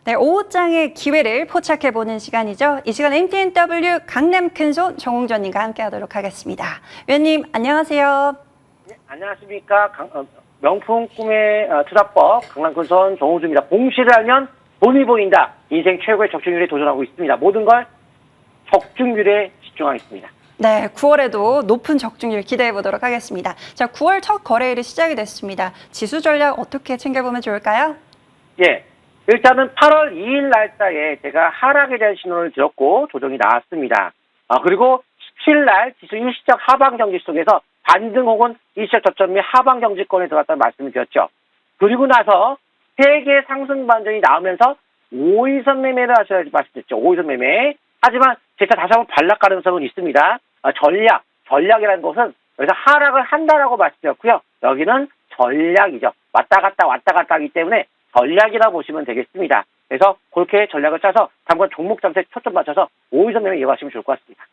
네, 오후장의 기회를 포착해보는 시간이죠. 이 시간 MTNW 강남 큰손 정홍전님과 함께하도록 하겠습니다. 위원님 안녕하세요. 네, 안녕하십니까. 명품 꿈의 투자법 강남 큰손 정홍주입니다. 공시를 알면 돈이 보인다. 인생 최고의 적중률에 도전하고 있습니다. 모든 걸 적중률에 집중하겠습니다. 네, 9월에도 높은 적중률 기대해보도록 하겠습니다. 자, 9월 첫 거래일이 시작이 됐습니다. 지수 전략 어떻게 챙겨보면 좋을까요? 예. 일단은 8월 2일 날짜에 제가 하락에 대한 신호를 드렸고 조정이 나왔습니다. 그리고 17일 날 지수 일시적 하방 경직 속에서 반등 혹은 일시적 저점 및 하방 경직권에 들어갔다는 말씀을 드렸죠. 그리고 나서 세계 상승 반전이 나오면서 5일선 매매를 하셔야지 말씀드렸죠. 5일선 매매. 하지만 제가 다시 한번 반락 가능성은 있습니다. 전략이라는 것은 여기서 하락을 한다라고 말씀드렸고요. 여기는 전략이죠. 왔다 갔다 하기 때문에 전략이라 보시면 되겠습니다. 그래서 그렇게 전략을 짜서 당분 종목 장세 초점 맞춰서 5일선 매매 이어가시면 좋을 것 같습니다.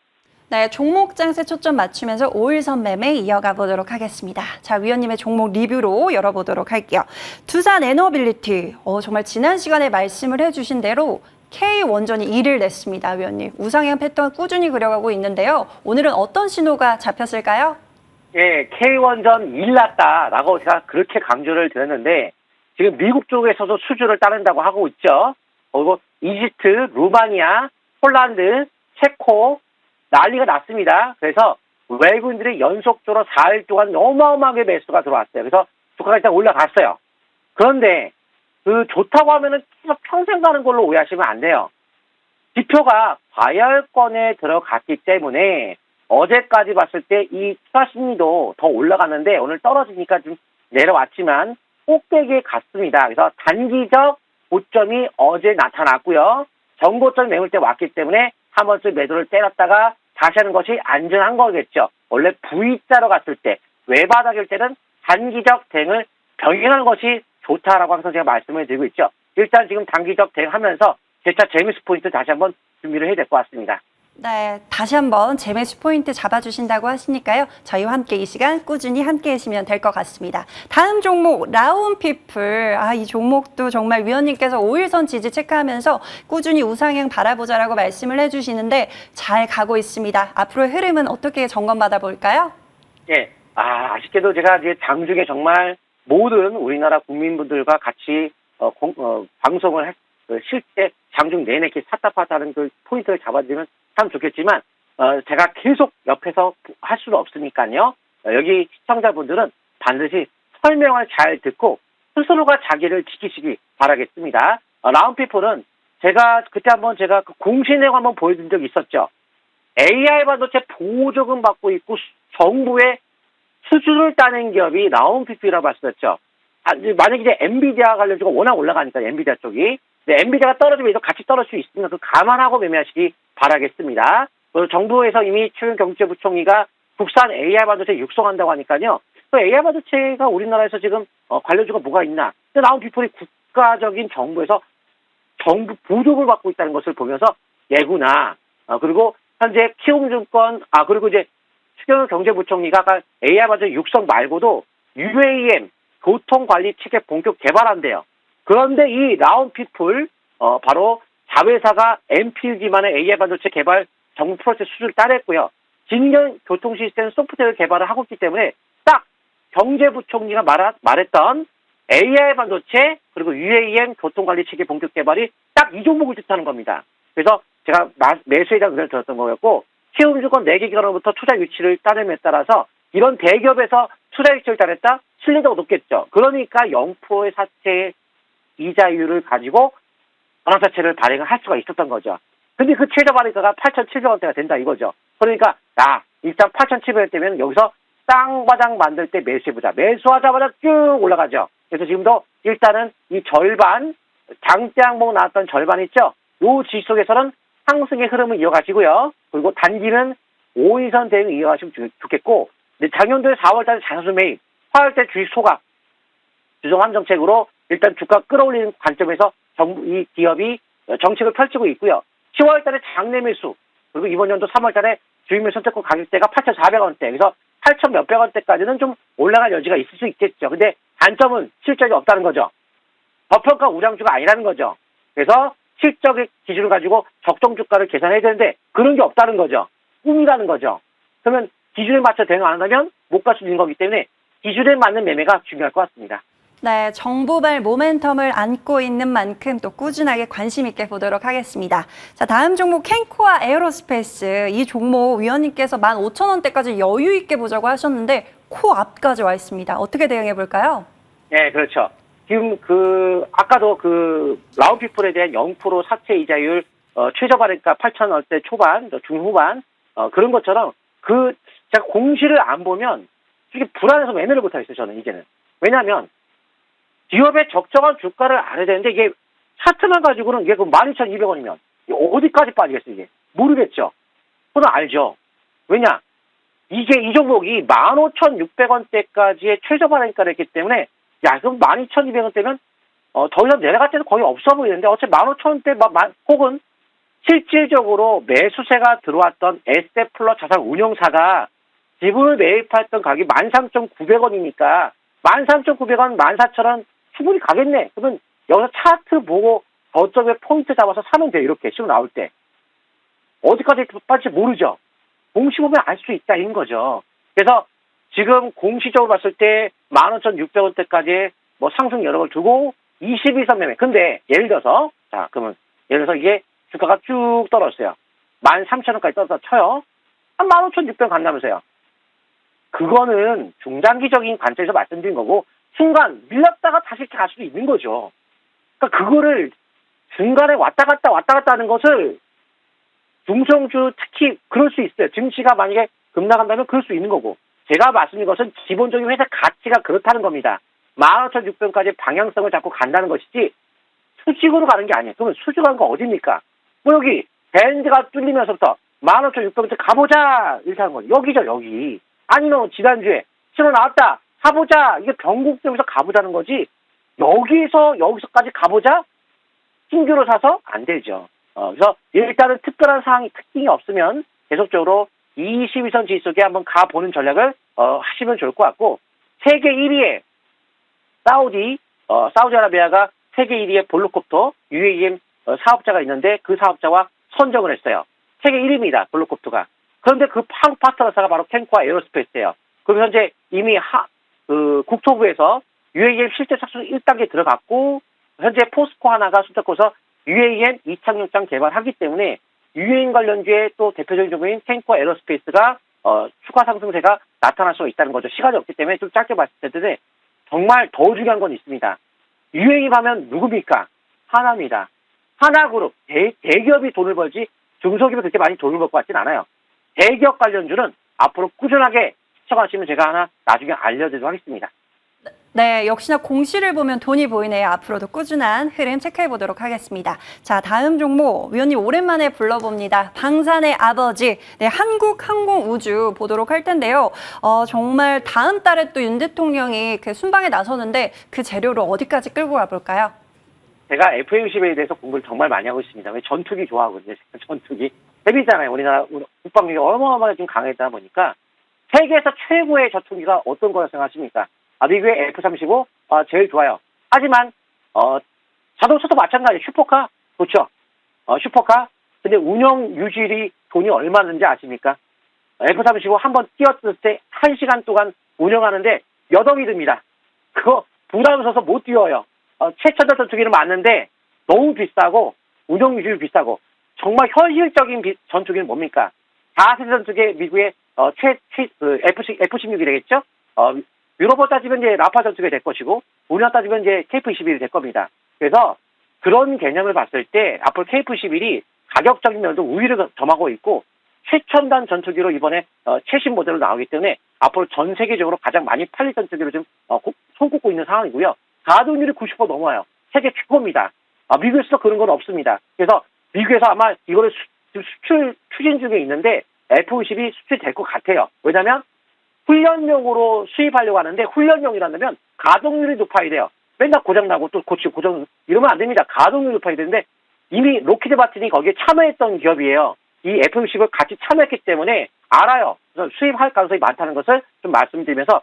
네, 종목 장세 초점 맞추면서 5일선 매매 이어가 보도록 하겠습니다. 자, 위원님의 종목 리뷰로 열어보도록 할게요. 두산 에너빌리티, 정말 지난 시간에 말씀을 해주신 대로 K원전이 1을 냈습니다, 위원님. 우상향 패턴 꾸준히 그려가고 있는데요. 오늘은 어떤 신호가 잡혔을까요? 예, K원전 1 났다라고 제가 그렇게 강조를 드렸는데 지금 미국 쪽에서도 수주를 따른다고 하고 있죠. 그리고 이집트, 루마니아, 폴란드, 체코 난리가 났습니다. 그래서 외국인들이 연속적으로 4일 동안 어마어마하게 매수가 들어왔어요. 그래서 주가가 일단 올라갔어요. 그런데 그 좋다고 하면은 평생 가는 걸로 오해하시면 안 돼요. 지표가 과열권에 들어갔기 때문에 어제까지 봤을 때 이 투자 심리도 더 올라갔는데 오늘 떨어지니까 좀 내려왔지만 꼭대기에 갔습니다. 그래서 단기적 고점이 어제 나타났고요. 정고점 매물 때 왔기 때문에 한 번쯤 매도를 때렸다가 다시 하는 것이 안전한 거겠죠. 원래 V자로 갔을 때 외바닥일 때는 단기적 대응을 병행하는 것이 좋다라고 항상 제가 말씀을 드리고 있죠. 일단 지금 단기적 대응하면서 재차 재미스 포인트 다시 한번 준비를 해야 될 것 같습니다. 네, 다시 한번 재매수 포인트 잡아주신다고 하시니까요. 저희와 함께 이 시간 꾸준히 함께 하시면 될 것 같습니다. 다음 종목 라운피플. 이 종목도 정말 위원님께서 5일선 지지 체크하면서 꾸준히 우상향 바라보자라고 말씀을 해주시는데 잘 가고 있습니다. 앞으로의 흐름은 어떻게 점검받아 볼까요? 예, 아쉽게도 제가 이제 장중에 정말 모든 우리나라 국민분들과 같이 방송을 실제 장중 내내 이렇게 샀다파다는 그 포인트를 잡아드리면 참 좋겠지만 제가 계속 옆에서 할 수는 없으니까요. 여기 시청자분들은 반드시 설명을 잘 듣고 스스로가 자기를 지키시기 바라겠습니다. 라운피플은 제가 그때 한번 제가 그 공시내용 한번 보여준 적이 있었죠. AI 반도체 보조금 받고 있고 정부의 수주를 따낸 기업이 라운피플이라고 말씀드렸죠. 만약에 이제 엔비디아 관련주가 워낙 올라가니까 엔비디아 쪽이 엔비디아가 떨어지면 이거 같이 떨어질 수 있으니까 그 감안하고 매매하시기 바라겠습니다. 그리고 정부에서 이미 최근 경제부총리가 국산 AI 반도체 육성한다고 하니까요. 그 AI 반도체가 우리나라에서 지금 관련주가 뭐가 있나? 라운피플이 국가적인 정부에서 정부 보조를 받고 있다는 것을 보면서 예구나. 그리고 현재 키움증권 그리고 이제 추경호 경제부총리가 AI 반도체 육성 말고도 UAM 교통관리 체계 본격 개발한대요. 그런데 이 라운피플 바로 자회사가 MPU 기반의 AI 반도체 개발 정부 프로젝트 수주를 따냈고요. 진경 교통 시스템 소프트웨어 개발을 하고 있기 때문에 딱 경제부총리가 말했던 AI 반도체 그리고 UAM 교통관리 체계 본격 개발이 딱 이 종목을 뜻하는 겁니다. 그래서 제가 매수에 대한 의견을 들었던 거였고 키움증권 4개 기관으로부터 투자 유치를 따냄에 따라서 이런 대기업에서 투자 유치를 따냈다? 신뢰도가 높겠죠. 그러니까 0%의 사채 이자율을 가지고 전환사채를 발행을 할 수가 있었던 거죠. 근데 그 최저 발행가가 8,700원대가 된다 이거죠. 그러니까 일단 8,700원대면 여기서 쌍바닥 만들 때 매수해보자. 매수하자마자 쭉 올라가죠. 그래서 지금도 일단은 이 절반 장대 항목 나왔던 절반 있죠. 요 지수 속에서는 상승의 흐름을 이어가시고요. 그리고 단기는 5일선 대응 이어가시면 좋겠고 작년도에 4월달에 자사수 매입 8월달 주식 소각 주정환 정책으로 일단 주가 끌어올리는 관점에서 이 기업이 정책을 펼치고 있고요. 10월 달에 장내 매수, 그리고 이번 연도 3월 달에 주식매수 선택권 가격대가 8,400원대, 그래서 8,000 몇백 원대까지는 좀 올라갈 여지가 있을 수 있겠죠. 근데 단점은 실적이 없다는 거죠. 저평가 우량주가 아니라는 거죠. 그래서 실적의 기준을 가지고 적정 주가를 계산해야 되는데 그런 게 없다는 거죠. 꿈이라는 거죠. 그러면 기준에 맞춰 대응 안 한다면 못 갈 수 있는 거기 때문에 기준에 맞는 매매가 중요할 것 같습니다. 네, 정보발 모멘텀을 안고 있는 만큼 또 꾸준하게 관심 있게 보도록 하겠습니다. 자, 다음 종목 캔코아 에어로스페이스. 이 종목 위원님께서 15,000원대까지 여유 있게 보자고 하셨는데 코앞까지 와 있습니다. 어떻게 대응해 볼까요? 네, 그렇죠. 지금 아까도 라운피플에 대한 0% 사채 이자율, 최저 발행가 8,000원대 초반, 중후반, 그런 것처럼 제가 공시를 안 보면 이게 불안해서 매매를 못 하겠어요, 저는 이제는. 왜냐하면 기업의 적정한 주가를 알아야 되는데 이게 차트만 가지고는 이게 12,200원이면 어디까지 빠지겠어요, 이게. 모르겠죠. 그건 알죠. 왜냐? 이게 이 종목이 15,600원대까지의 최저 발행가를 했기 때문에 야, 그럼 12,200원대면 더 이상 내려갈 때는 거의 없어 보이는데 어차피 15,000원대 혹은 실질적으로 매수세가 들어왔던 에스테플러 자산 운용사가 지분을 매입했던 가격이 13,900원이니까 13,900원, 14,000원 충분히 가겠네. 그러면 여기서 차트 보고 저점에 포인트 잡아서 사면 돼요. 이렇게 시험 나올 때. 어디까지 빠질지 모르죠. 공시 보면 알 수 있다 이런 거죠. 그래서 지금 공시적으로 봤을 때 15,600원대까지 상승 여력을 두고 22선 매매. 근데 예를 들어서 이게 주가가 쭉 떨어졌어요. 13,000원까지 떨어져 쳐요. 한 15,600원 간다면서요. 그거는 중장기적인 관점에서 말씀드린 거고 순간 밀렸다가 다시 이렇게 갈 수도 있는 거죠. 그러니까 그거를 중간에 왔다 갔다 하는 것을 중성주 특히 그럴 수 있어요. 증시가 만약에 급락한다면 그럴 수 있는 거고 제가 말씀드린 것은 기본적인 회사 가치가 그렇다는 겁니다. 15,600원까지 방향성을 잡고 간다는 것이지 수직으로 가는 게 아니에요. 그러면 수직으로 가는 거 어딥니까? 여기 밴드가 뚫리면서부터 15,600원대 가보자 이렇게 하는 거죠. 여기죠, 여기. 아니면 지난주에 신호 나왔다 사보자 이게 변곡점에서 가보자는 거지 여기서까지 가보자 신규로 사서 안 되죠. 그래서 일단은 특별한 특징이 없으면 계속적으로 22선 지수에 한번 가보는 전략을 하시면 좋을 것 같고 세계 1위의 사우디아라비아가 세계 1위의 볼로콥터 UAM 사업자가 있는데 그 사업자와 선정을 했어요. 세계 1위입니다. 볼로콥터가. 그런데 그 파트너사가 바로 캔코아 에어로스페이스예요. 그럼 현재 이미 국토부에서 UAM 실제 착수 1단계 들어갔고 현재 포스코 하나가 손잡고서 UAM 이착륙장 개발하기 때문에 UAM 관련주의 또 대표적인 종목인 캔코아 에어로스페이스가 추가 상승세가 나타날 수가 있다는 거죠. 시간이 없기 때문에 좀 짧게 말씀드렸는데 정말 더 중요한 건 있습니다. UAM 하면 누굽니까? 하나입니다. 하나그룹, 대기업이 돈을 벌지 중소기업이 그렇게 많이 돈을 벌 것 같진 않아요. 대기업 관련주는 앞으로 꾸준하게 시청하시면 제가 하나 나중에 알려드리도록 하겠습니다. 네, 역시나 공시를 보면 돈이 보이네요. 앞으로도 꾸준한 흐름 체크해 보도록 하겠습니다. 자, 다음 종목 위원님 오랜만에 불러봅니다. 방산의 아버지, 네, 한국항공우주 보도록 할 텐데요. 정말 다음 달에 또 윤 대통령이 그 순방에 나서는데 그 재료로 어디까지 끌고 가볼까요? 제가 F-35에 대해서 공부를 정말 많이 하고 있습니다. 왜 전투기 좋아하거든요. 전투기. 재미있잖아요. 우리나라 국방력이 어마어마하게 좀 강해다 보니까 세계에서 최고의 전투기가 어떤 거라고 생각하십니까? 미국의 F-35 제일 좋아요. 하지만 자동차도 마찬가지. 슈퍼카 좋죠. 슈퍼카. 근데 운영 유지율이 돈이 얼마든지 아십니까? F-35 한번 뛰었을 때 1시간 동안 운영하는데 몇 억이 듭니다. 그거 부담스러워서 못 뛰어요. 최첨단 전투기는 맞는데 너무 비싸고 운영 유지율 비싸고 정말 현실적인 전투기는 뭡니까? 4세대 전투기 미국의 F-16이 되겠죠? 유럽으로 따지면 이제 라파 전투기가 될 것이고 우리나라 따지면 이제 KF-21이 될 겁니다. 그래서 그런 개념을 봤을 때 앞으로 KF-21이 가격적인 면도 우위를 점하고 있고 최첨단 전투기로 이번에 최신 모델로 나오기 때문에 앞으로 전 세계적으로 가장 많이 팔릴 전투기로 좀 손꼽고 있는 상황이고요. 가동률이 90% 넘어요. 세계 최고입니다. 미국에서 그런 건 없습니다. 그래서 미국에서 아마 이거를 수출 추진 중에 있는데 F-22 수출될 것 같아요. 왜냐하면 훈련용으로 수입하려고 하는데 훈련용이라면 가동률이 높아야 돼요. 맨날 고장나고 또 고치고 고장 이러면 안 됩니다. 가동률이 높아야 되는데 이미 로키드 마틴이 거기에 참여했던 기업이에요. 이 F-16을 같이 참여했기 때문에 알아요. 그래서 수입할 가능성이 많다는 것을 좀 말씀드리면서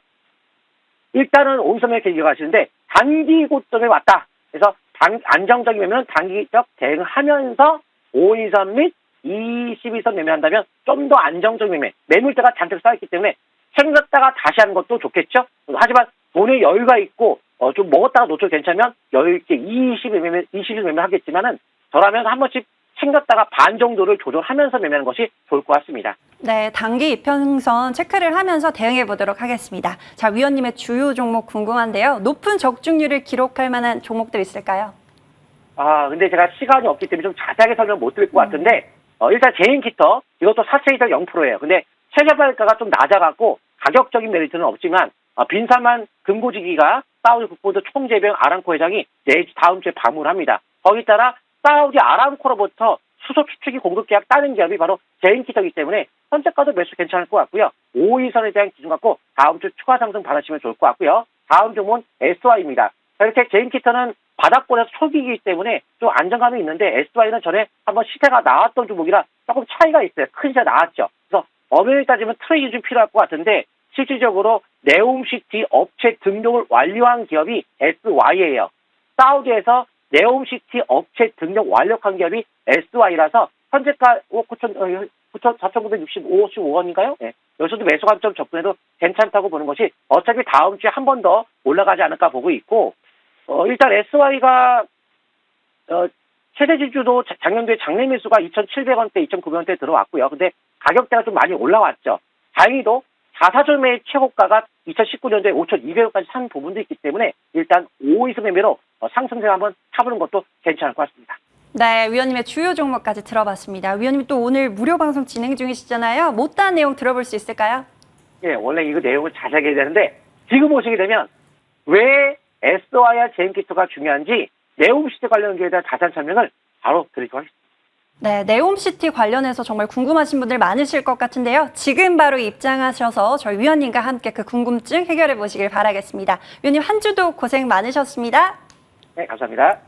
일단은 온섬에 이어가시는데 단기 고점에 왔다. 그래서 안정적인 매매는 단기적 대응하면서 5일선 및 22선 매매한다면 좀 더 안정적인 매물대가 잔뜩 쌓였기 때문에 챙겼다가 다시 하는 것도 좋겠죠. 하지만 돈에 여유가 있고 좀 먹었다가 놓쳐도 괜찮으면 여유 있게 20일 매매하겠지만은 저라면 한 번씩 챙겼다가 반 정도를 조절하면서 매매하는 것이 좋을 것 같습니다. 네, 단기 이평선 체크를 하면서 대응해 보도록 하겠습니다. 자, 위원님의 주요 종목 궁금한데요. 높은 적중률을 기록할 만한 종목들 있을까요? 근데 제가 시간이 없기 때문에 좀 자세하게 설명 못 드릴 것 같은데, 일단 제인기터, 이것도 4차이적 0%예요. 근데 최저가가 좀 낮아갖고 가격적인 메리트는 없지만, 빈사만 금고지기가 사우디 국보도 총재병 아람코 회장이 다음 주에 방문을 합니다. 거기에 따라 사우디 아람코로부터 수소 추측이 공급 계약 따는 기업이 바로 제인키터이기 때문에 현재가도 매수 괜찮을 것 같고요. 5위선에 대한 기준 갖고 다음 주 추가 상승 받으시면 좋을 것 같고요. 다음 종목은 SY입니다. 이렇게 제인키터는 바닥권에서 초기이기 때문에 좀 안정감이 있는데 SY는 전에 한번 시세가 나왔던 종목이라 조금 차이가 있어요. 큰 시세 나왔죠. 그래서 엄연히 따지면 트레이드 좀 필요할 것 같은데 실질적으로 네옴시티 업체 등록을 완료한 기업이 SY예요. 사우디에서 네옴시티 업체 등록 완료한 기업이 SY라서 현재가 4,965원인가요? 네. 여기서도 매수 관점 접근해도 괜찮다고 보는 것이 어차피 다음 주에 한 번 더 올라가지 않을까 보고 있고 일단 SY가 최대 지주도 작년도에 장내 매수가 2,700원대, 2,900원대 들어왔고요. 근데 가격대가 좀 많이 올라왔죠. 다행히도 4사절 매의 최고가가 2019년도에 5,200원까지 산 부분도 있기 때문에 일단 5위선 매매로 상승세 한번 타보는 것도 괜찮을 것 같습니다. 네, 위원님의 주요 종목까지 들어봤습니다. 위원님 또 오늘 무료 방송 진행 중이시잖아요. 못다한 내용 들어볼 수 있을까요? 예, 원래 이거 내용을 자세하게 해야 되는데 지금 오시게 되면 왜 SY와 제인키터가 중요한지 네옴시티 관련 기업에 대한 자세한 설명을 바로 드리도록 하겠습니다. 네, 네옴시티 관련해서 정말 궁금하신 분들 많으실 것 같은데요. 지금 바로 입장하셔서 저희 위원님과 함께 그 궁금증 해결해 보시길 바라겠습니다. 위원님 한 주도 고생 많으셨습니다. 네, 감사합니다.